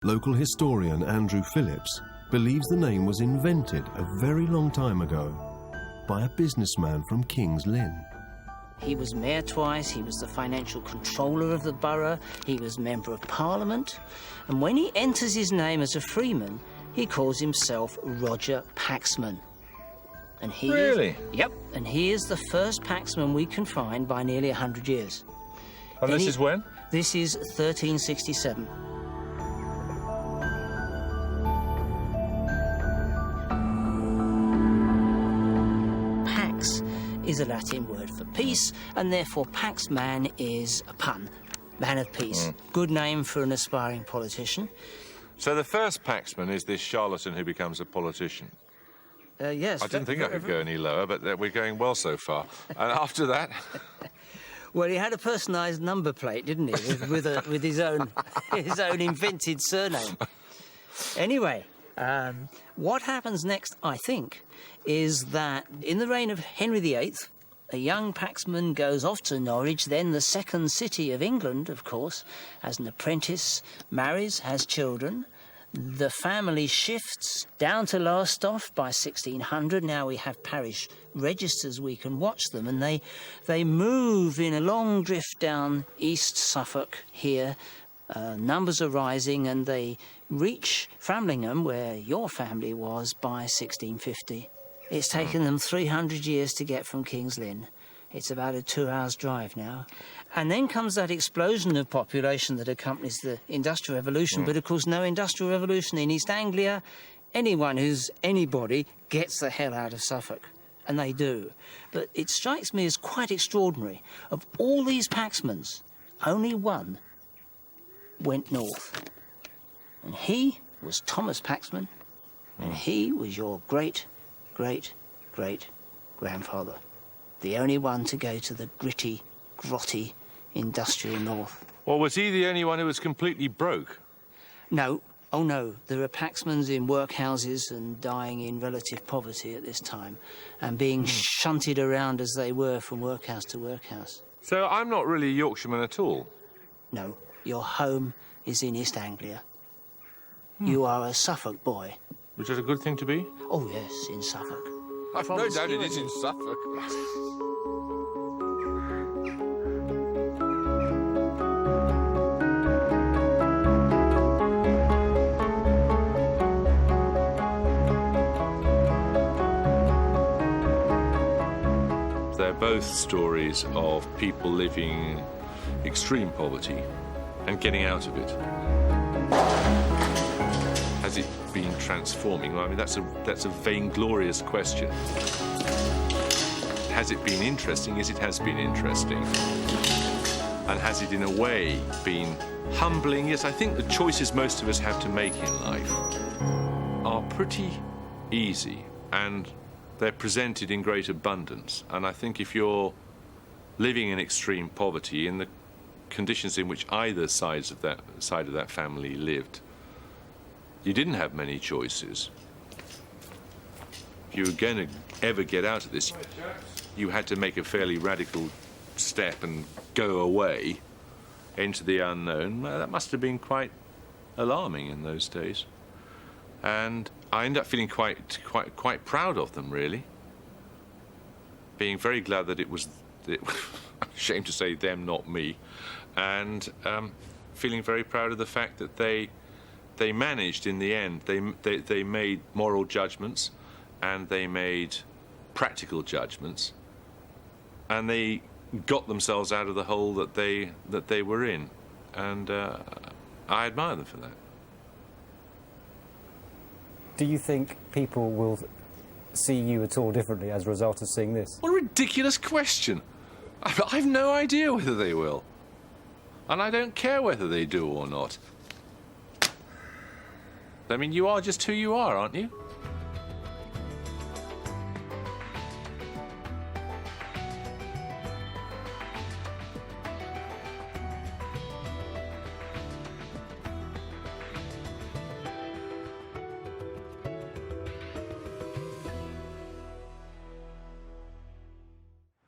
Local historian Andrew Phillips believes the name was invented a very long time ago by a businessman from King's Lynn. He was mayor twice, he was the financial controller of the borough, he was member of parliament, and when he enters his name as a freeman, he calls himself Roger Paxman. And he Really? Yep, and he is the first Paxman we can find by nearly 100 years. And this is when? This is 1367. Pax is a Latin word for peace, and therefore Paxman is a pun. Man of peace. Good name for an aspiring politician. So the first Paxman is this charlatan who becomes a politician. Yes. I didn't think I could go any lower, but we're going well so far. And after that? Well, he had a personalised number plate, didn't he, with his own invented surname. Anyway, what happens next, I think, is that in the reign of Henry VIII, a young Paxman goes off to Norwich, then the second city of England, of course, as an apprentice, marries, has children. The family shifts down to Lowestoft by 1600. Now we have parish registers, we can watch them, and they move in a long drift down East Suffolk here. Numbers are rising, and they reach Framlingham, where your family was, by 1650. It's taken them 300 years to get from King's Lynn. It's about a 2-hour drive now. And then comes that explosion of population that accompanies the Industrial Revolution. But, of course, no Industrial Revolution in East Anglia. Anyone who's anybody gets the hell out of Suffolk. And they do. But it strikes me as quite extraordinary. Of all these Paxmans, only one went north. And he was Thomas Paxman. And he was your great-great-great-grandfather. The only one to go to the gritty, grotty, industrial north. Well, was he the only one who was completely broke? No. Oh, no. There are Paxmans in workhouses and dying in relative poverty at this time and being shunted around as they were from workhouse to workhouse. So I'm not really a Yorkshireman at all? No. Your home is in East Anglia. You are a Suffolk boy. Which is a good thing to be? Oh, yes, in Suffolk. I've no doubt it is in Suffolk. They're both stories of people living in extreme poverty and getting out of it. Has it been transforming? Well, I mean, that's a vainglorious question. Has it been interesting? Yes, it has been interesting. And has it, in a way, been humbling? Yes, I think the choices most of us have to make in life are pretty easy, and they're presented in great abundance. And I think if you're living in extreme poverty, in the conditions in which either side of that family lived, you didn't have many choices. If you were going to ever get out of this, you had to make a fairly radical step and go away into the unknown. Well, that must have been quite alarming in those days. And I ended up feeling quite proud of them, really. Being very glad that it was, I'm ashamed to say them, not me, and feeling very proud of the fact that they managed in the end. They made moral judgments, and they made practical judgments, and they got themselves out of the hole that they were in, and I admire them for that. Do you think people will see you at all differently as a result of seeing this? What a ridiculous question. I've no idea whether they will, and I don't care whether they do or not. I mean, you are just who you are, aren't you?